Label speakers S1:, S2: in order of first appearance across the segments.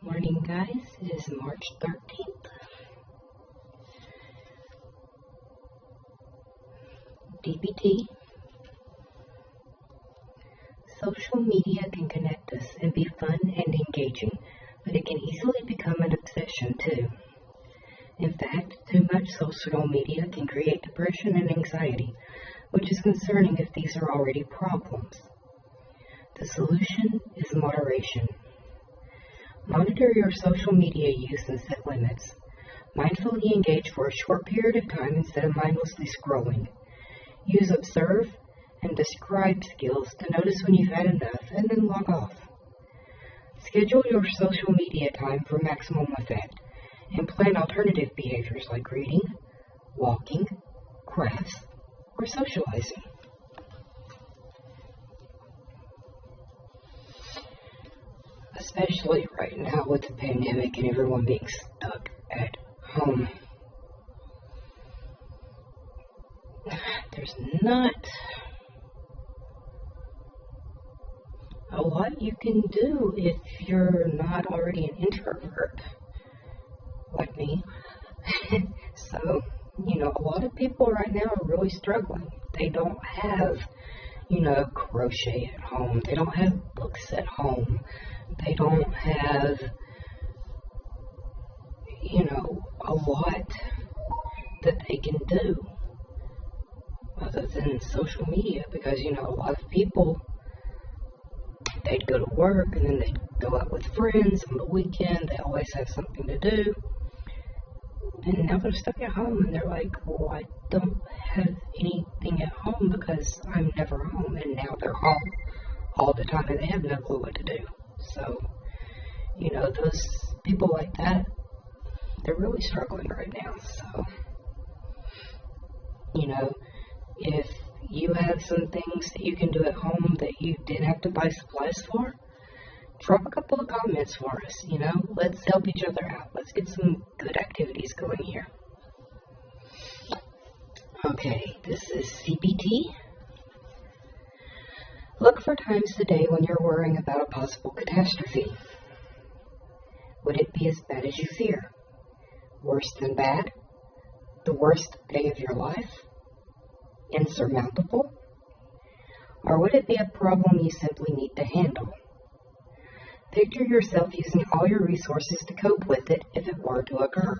S1: Morning, guys. It is March 13th. DBT. Social media can connect us and be fun and engaging, but it can easily become an obsession too. In fact, too much social media can create depression and anxiety, which is concerning if these are already problems. The solution is moderation. Monitor your social media use and set limits. Mindfully engage for a short period of time instead of mindlessly scrolling. Use observe and describe skills to notice when you've had enough and then log off. Schedule your social media time for maximum effect and plan alternative behaviors like reading, walking, crafts, or socializing. Especially right now with the pandemic and everyone being stuck at home. There's not a lot you can do if you're not already an introvert like me. So, a lot of people right now are really struggling. They don't have, crochet at home. They don't have books at home. They don't have, a lot that they can do other than social media because, a lot of people, they'd go to work and then they'd go out with friends on the weekend. They always have something to do. And now they're stuck at home and they're like, well, I don't have anything at home because I'm never home. And now they're home all the time and they have no clue what to do. So, those people like that, they're really struggling right now. So, if you have some things that you can do at home that you didn't have to buy supplies for, drop a couple of comments for us, let's help each other out. Let's get some good activities going here. Okay, this is CBT. Look for times today when you're worrying about a possible catastrophe. Would it be as bad as you fear? Worse than bad? The worst day of your life? Insurmountable? Or would it be a problem you simply need to handle? Picture yourself using all your resources to cope with it if it were to occur.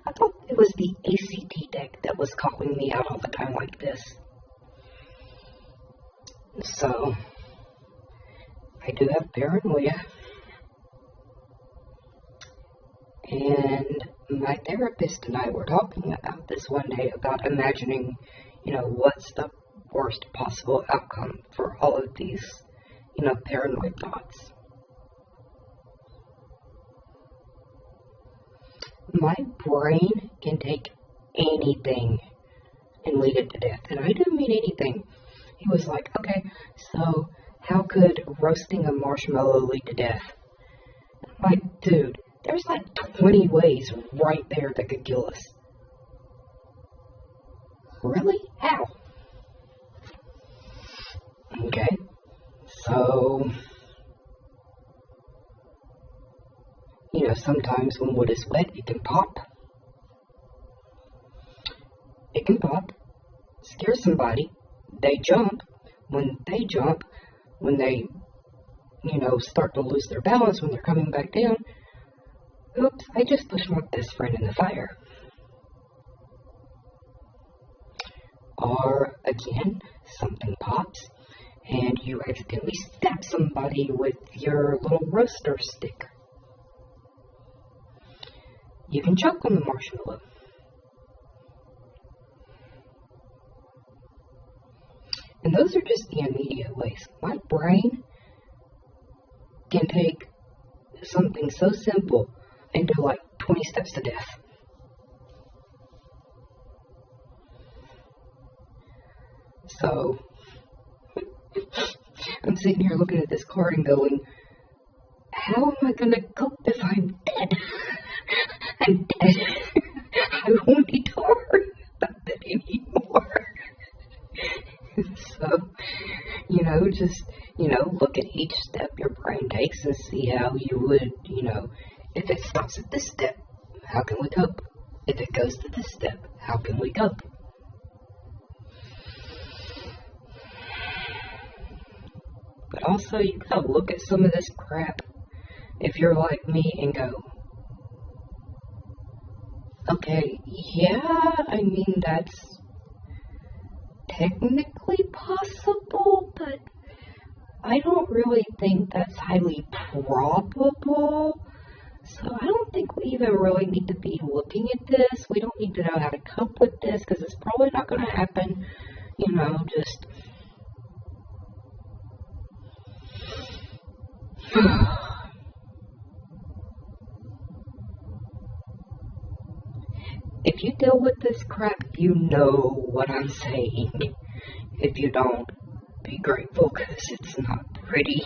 S1: I thought it was the ACT deck that was calling me out all the time like this. So, I do have paranoia. And my therapist and I were talking about this one day about imagining, what's the worst possible outcome for all of these, paranoid thoughts. My brain can take anything and lead it to death. And I do mean anything. He was like, okay, so how could roasting a marshmallow lead to death? I'm like, dude, there's like 20 ways right there that could kill us. Really? How? Okay, so, sometimes when wood is wet, it can pop. It can pop, scare somebody, they jump. When they jump, when they, start to lose their balance, when they're coming back down, oops, I just pushed my best friend in the fire. Or, again, something pops, and you accidentally stab somebody with your little roaster stick. You can choke on the marshmallow. And those are just the immediate ways. My brain can take something so simple and do like 20 steps to death. So, I'm sitting here looking at this card and going, how am I going to cope if I'm dead? I'm dead. I won't need to worry about that anymore. just, look at each step your brain takes and see how you would, if it stops at this step, how can we cope? If it goes to this step, how can we cope? But also, you gotta look at some of this crap, if you're like me, and go, okay, yeah, I mean, that's technically possible, but I don't really think that's highly probable. So I don't think we even really need to be looking at this. We don't need to know how to cope with this, because it's probably not going to happen, just... If you deal with this crap, you know what I'm saying. If you don't, be grateful, because it's not pretty.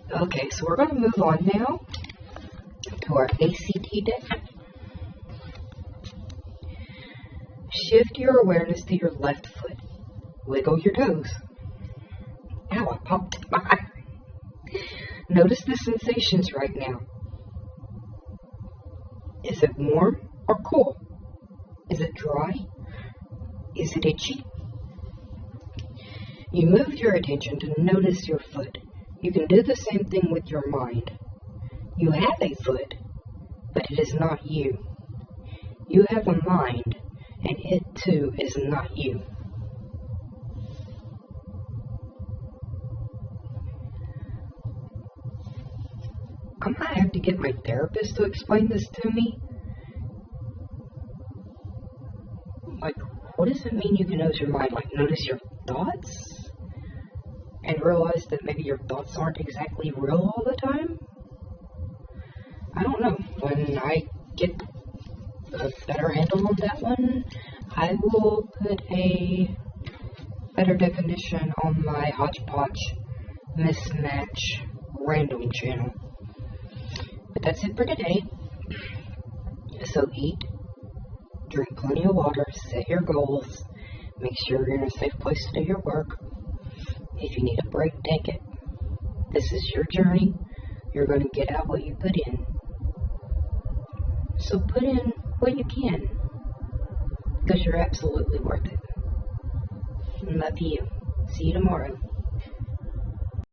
S1: Okay, so we're going to move on now to our ACT deck. Shift your awareness to your left foot. Wiggle your toes. Ow, I popped my eye. Notice the sensations right now. Is it warm or cool? Is it dry? Is it itchy? You move your attention to notice your foot. You can do the same thing with your mind. You have a foot, but it is not you. You have a mind, and it too is not you. I might have to get my therapist to explain this to me. Like, what does it mean you can notice your mind? Like, notice your thoughts? And realize that maybe your thoughts aren't exactly real all the time? I don't know. When I get a better handle on that one, I will put a better definition on my hodgepodge mismatch random channel. But that's it for today. So eat, drink plenty of water, set your goals, make sure you're in a safe place to do your work. If you need a break, take it. This is your journey. You're going to get out what you put in. So put in what you can, because you're absolutely worth it. Love you. See you tomorrow.